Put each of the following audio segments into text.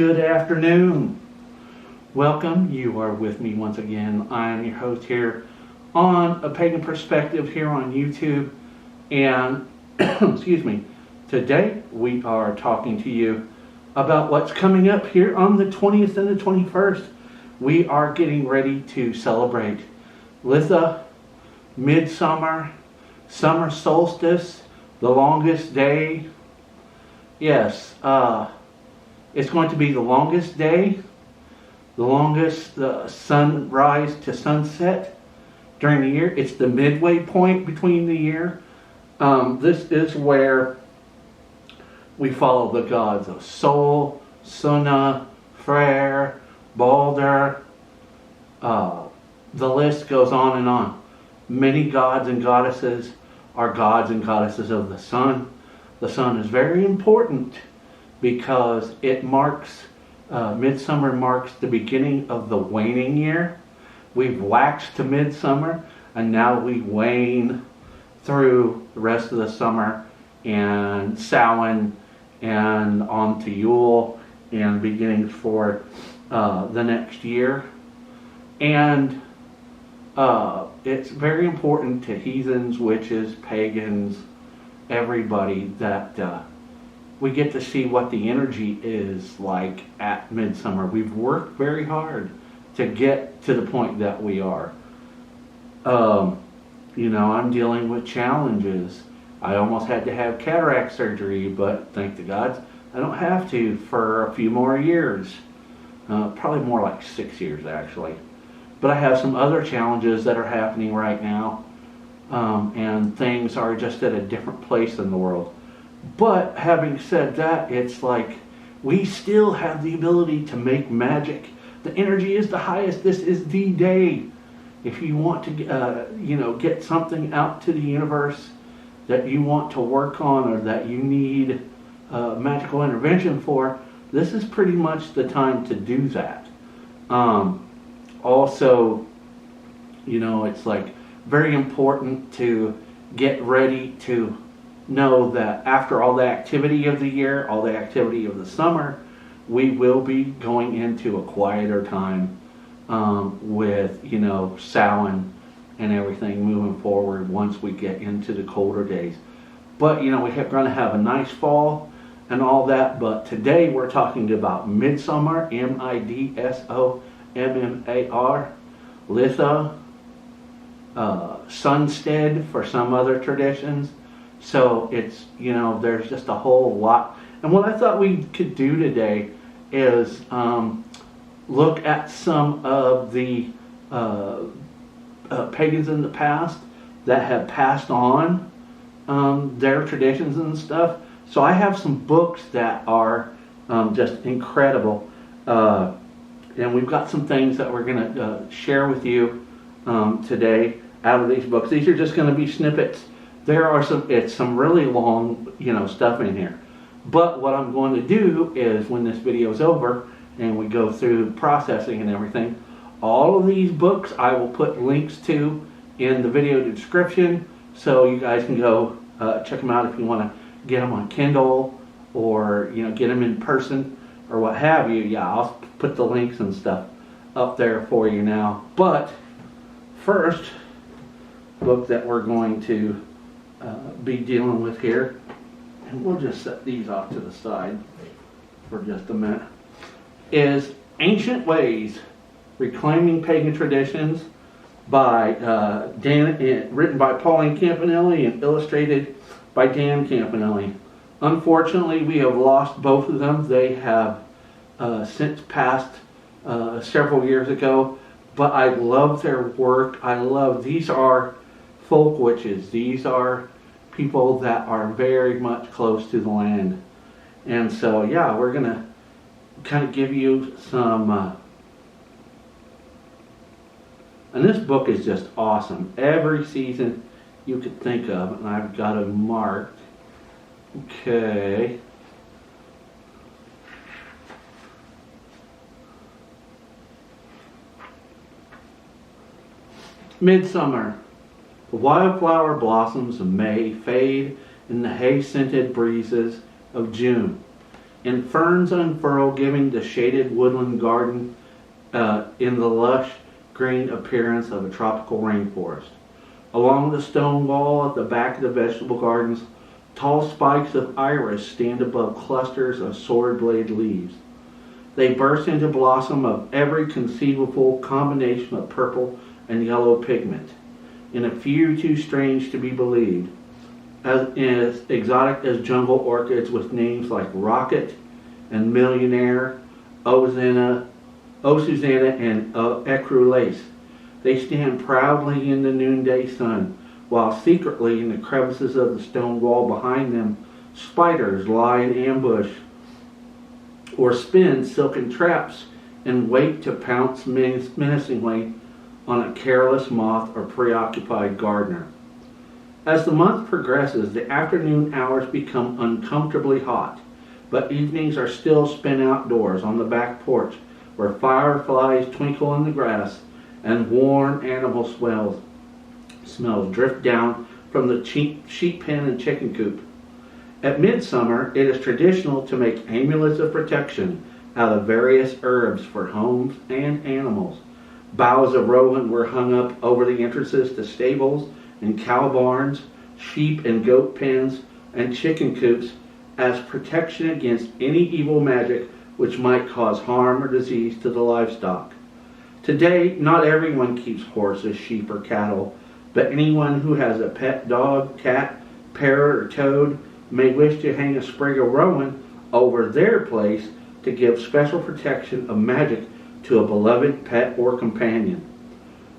Good afternoon. Welcome. You are with me once again. I am your host here on A Pagan Perspective here on YouTube. And, excuse me, today we are talking to you about what's coming up here on the 20th and the 21st. We are getting ready to celebrate Litha Midsommar, summer solstice, the longest day. Yes, it's going to be the longest day, the longest sunrise to sunset during the year. It's the midway point between the year. This is where we follow the gods of Sol, Sunna, Freyr, Balder. The list goes on and on. Many gods and goddesses are gods and goddesses of the sun. The sun is very important because it marks, midsummer marks the beginning of the waning year. We've waxed to midsummer and now we wane through the rest of the summer and Samhain and on to Yule and beginnings for the next year. And it's very important to heathens, witches, pagans, everybody that we get to see what the energy is like at midsummer. We've worked very hard to get to the point that we are. You know, I'm dealing with challenges. I almost had to have cataract surgery, but thank the gods, I don't have to for a few more years. Probably more like 6 years actually. But I have some other challenges that are happening right now. And things are just at a different place in the world. But having said that, it's like we still have the ability to make magic. The energy is the highest. This is the day. If you want to, get something out to the universe that you want to work on or that you need magical intervention for, this is pretty much the time to do that. Also, it's like very important to get ready to know that after all the activity of the year, all the activity of the summer, we will be going into a quieter time with, Samhain and everything moving forward once we get into the colder days. But, we're going to have a nice fall and all that. But today we're talking about Midsommar, Midsommar, Litha, Sunstead for some other traditions. So it's, there's just a whole lot. And what I thought we could do today is look at some of the pagans in the past that have passed on their traditions and stuff. So I have some books that are just incredible. And we've got some things that we're going to share with you today out of these books. These are just going to be snippets. There are some really long, stuff in here. But what I'm going to do is when this video is over and we go through processing and everything, all of these books I will put links to in the video description so you guys can go check them out if you want to get them on Kindle or, get them in person or what have you. Yeah, I'll put the links and stuff up there for you now. But first book that we're going to be dealing with here, and we'll just set these off to the side for just a minute, is Ancient Ways, Reclaiming Pagan Traditions by written by Pauline Campanelli and illustrated by Dan Campanelli. Unfortunately, we have lost both of them. They have since passed several years ago, but I love their work. These are folk witches. These are people that are very much close to the land. And so, yeah, we're going to kind of give you some... and this book is just awesome. Every season you could think of, and I've got it marked. Okay. Midsummer. The wildflower blossoms of May fade in the hay-scented breezes of June. and ferns unfurl, giving the shaded woodland garden in the lush green appearance of a tropical rainforest. Along the stone wall at the back of the vegetable gardens, tall spikes of iris stand above clusters of sword-blade leaves. They burst into blossom of every conceivable combination of purple and yellow pigment, in a few too strange to be believed, as exotic as jungle orchids with names like Rocket and Millionaire, O Susanna, and Ecru Lace. They stand proudly in the noonday sun, while secretly in the crevices of the stone wall behind them, spiders lie in ambush or spin silken traps and wait to pounce menacingly on a careless moth or preoccupied gardener. As the month progresses, the afternoon hours become uncomfortably hot, but evenings are still spent outdoors on the back porch, where fireflies twinkle in the grass and warm animal smells drift down from the sheep pen and chicken coop. At midsummer, it is traditional to make amulets of protection out of various herbs for homes and animals. Boughs of rowan were hung up over the entrances to stables and cow barns, sheep and goat pens, and chicken coops as protection against any evil magic which might cause harm or disease to the livestock. Today, not everyone keeps horses, sheep, or cattle, but anyone who has a pet dog, cat, parrot, or toad may wish to hang a sprig of rowan over their place to give special protection of magic to a beloved pet or companion.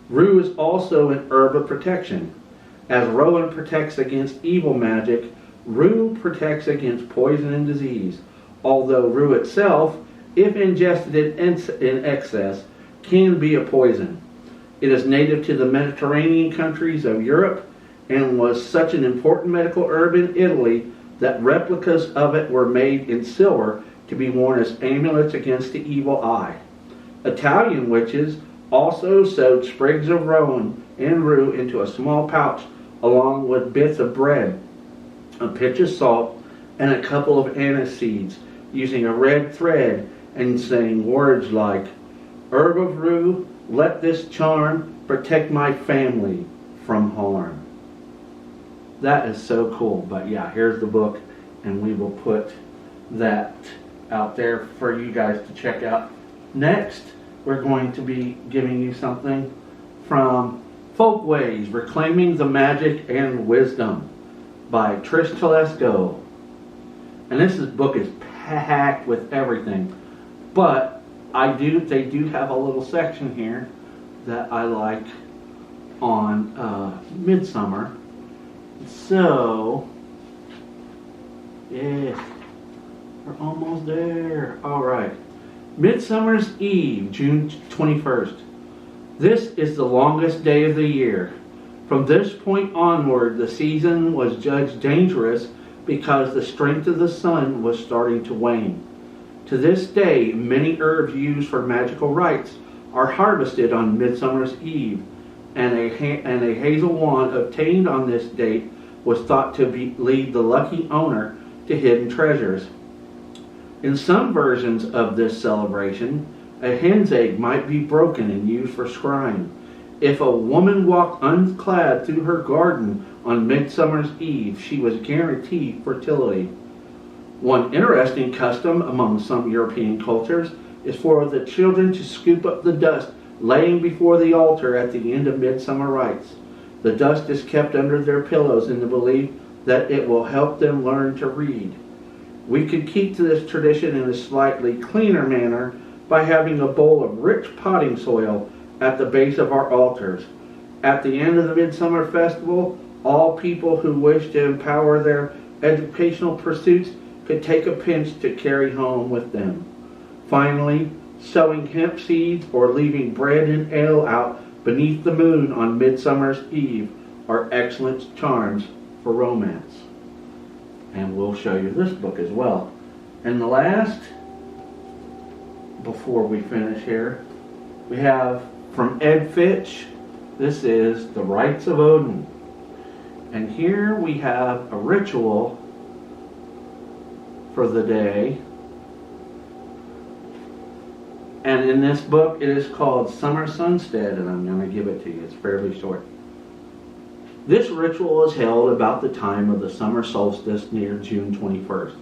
Rue is also an herb of protection. As rowan protects against evil magic, rue protects against poison and disease, although rue itself, if ingested in excess, can be a poison. It is native to the Mediterranean countries of Europe and was such an important medical herb in Italy that replicas of it were made in silver to be worn as amulets against the evil eye. Italian witches also sewed sprigs of rowan and rue into a small pouch along with bits of bread, a pinch of salt, and a couple of anise seeds, using a red thread and saying words like, "Herb of rue, let this charm protect my family from harm." That is so cool. But yeah, here's the book, and we will put that out there for you guys to check out. Next, we're going to be giving you something from Folkways, Reclaiming the Magic and Wisdom by Trish Telesco. And this book is packed with everything. But they do have a little section here that I like on Midsummer. So, yeah, we're almost there. All right. Midsummer's Eve, June 21st. This is the longest day of the year. From this point onward, the season was judged dangerous because the strength of the sun was starting to wane. To this day, many herbs used for magical rites are harvested on Midsummer's Eve, and a hazel wand obtained on this date was thought to lead the lucky owner to hidden treasures. In some versions of this celebration, a hen's egg might be broken and used for scrying. If a woman walked unclad through her garden on Midsummer's Eve, she was guaranteed fertility. One interesting custom among some European cultures is for the children to scoop up the dust laying before the altar at the end of midsummer rites. The dust is kept under their pillows in the belief that it will help them learn to read. We could keep to this tradition in a slightly cleaner manner by having a bowl of rich potting soil at the base of our altars. At the end of the Midsummer Festival, all people who wish to empower their educational pursuits could take a pinch to carry home with them. Finally, sowing hemp seeds or leaving bread and ale out beneath the moon on Midsummer's Eve are excellent charms for romance. And we'll show you this book as well. And the last, before we finish here, we have from Ed Fitch. This is The Rites of Odin. And here we have a ritual for the day And in this book, it is called Summer Sunstead, and I'm going to give it to you. It's fairly short. This ritual is held about the time of the summer solstice near June 21st.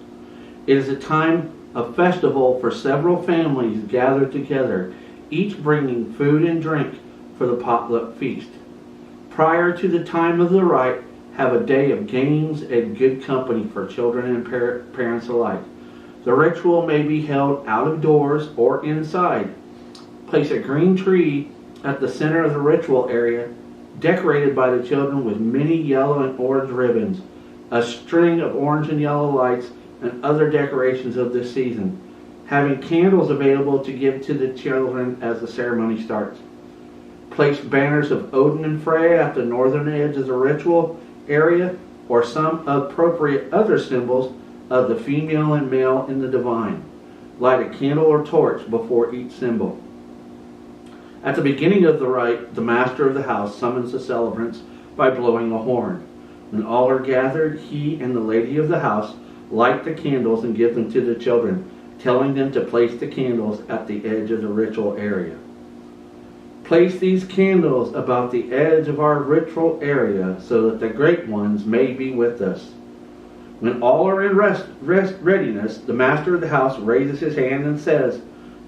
It is a time of festival for several families gathered together, each bringing food and drink for the potluck feast. Prior to the time of the rite, have a day of games and good company for children and parents alike. The ritual may be held out of doors or inside. Place a green tree at the center of the ritual area, decorated by the children with many yellow and orange ribbons, a string of orange and yellow lights, and other decorations of this season. Having candles available to give to the children as the ceremony starts. Place banners of Odin and Freya at the northern edge of the ritual area, or some appropriate other symbols of the female and male in the divine. Light a candle or torch before each symbol. At the beginning of the rite, the master of the house summons the celebrants by blowing a horn. When all are gathered, he and the lady of the house light the candles and give them to the children, telling them to place the candles at the edge of the ritual area. Place these candles about the edge of our ritual area so that the great ones may be with us. When all are in readiness, the master of the house raises his hand and says,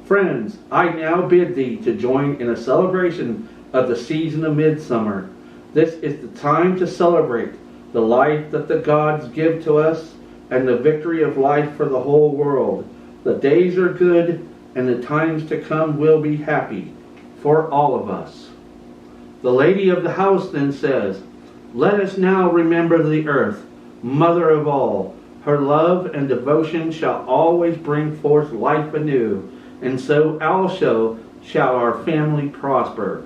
"Friends, I now bid thee to join in a celebration of the season of midsummer. This is the time to celebrate the life that the gods give to us and the victory of life for the whole world. The days are good and the times to come will be happy for all of us." The lady of the house then says, "Let us now remember the earth, mother of all. Her love and devotion shall always bring forth life anew, and so also shall our family prosper."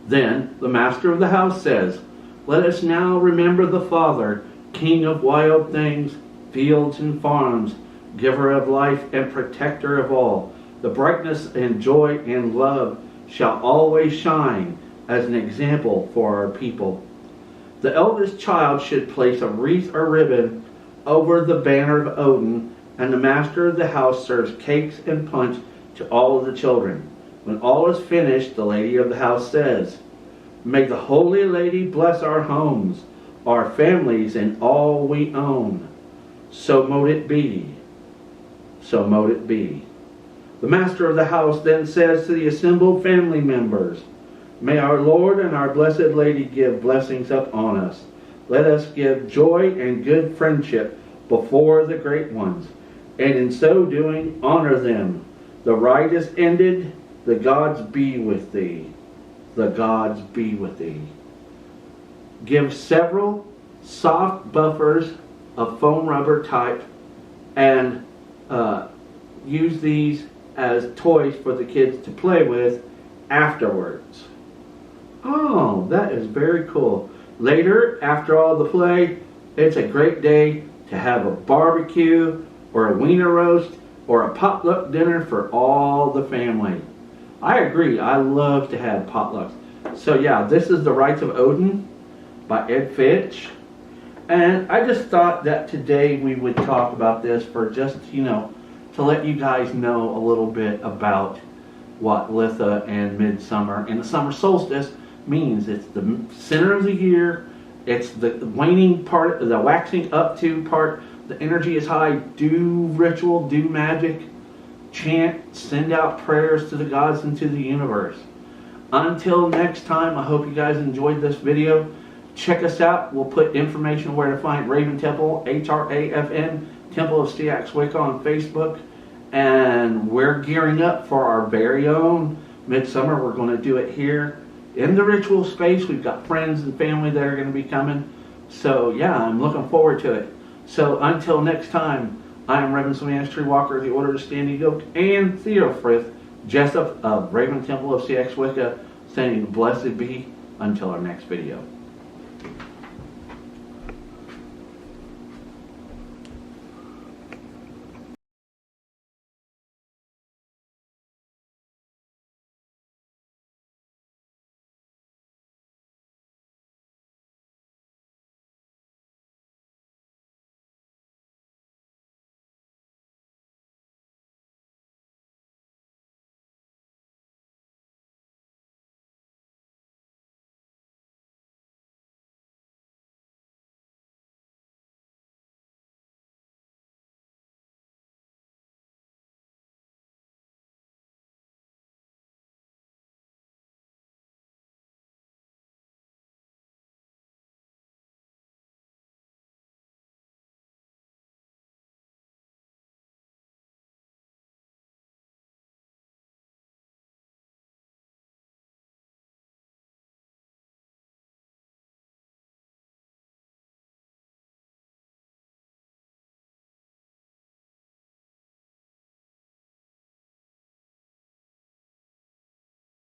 Then the master of the house says, "Let us now remember the Father, King of wild things, fields and farms, giver of life and protector of all. The brightness and joy and love shall always shine as an example for our people." The eldest child should place a wreath or ribbon over the banner of Odin, and the master of the house serves cakes and punch to all of the children. When all is finished, the lady of the house says, "May the Holy Lady bless our homes, our families, and all we own. So mote it be. So mote it be." The master of the house then says to the assembled family members, "May our Lord and our Blessed Lady give blessings upon us. Let us give joy and good friendship before the great ones, and in so doing honor them. The rite is ended. The gods be with thee. The gods be with thee." Give several soft buffers of foam rubber type and use these as toys for the kids to play with afterwards. Oh, that is very cool. Later, after all the play, it's a great day to have a barbecue or a wiener roast or a potluck dinner for all the family. I agree. I love to have potlucks. So yeah, this is The Rites of Odin by Ed Fitch. And I just thought that today we would talk about this for just, to let you guys know a little bit about what Litha and Midsummer and the summer solstice means. It's the center of the year. It's the waning part, the waxing up to part. The energy is high. Do ritual, do magic, chant, send out prayers to the gods and to the universe. Until next time, I hope you guys enjoyed this video. Check us out. We'll put information where to find Raven Temple, HRAFN, Temple of Wicca on Facebook. And we're gearing up for our very own Midsummer. We're going to do it here in the ritual space. We've got friends and family that are going to be coming. So yeah, I'm looking forward to it. So until next time, I am Reverend Samantha Tree Walker of the Order of Standing Oak and Theofrith Jessup of Raven Temple of CX Wicca, saying blessed be until our next video.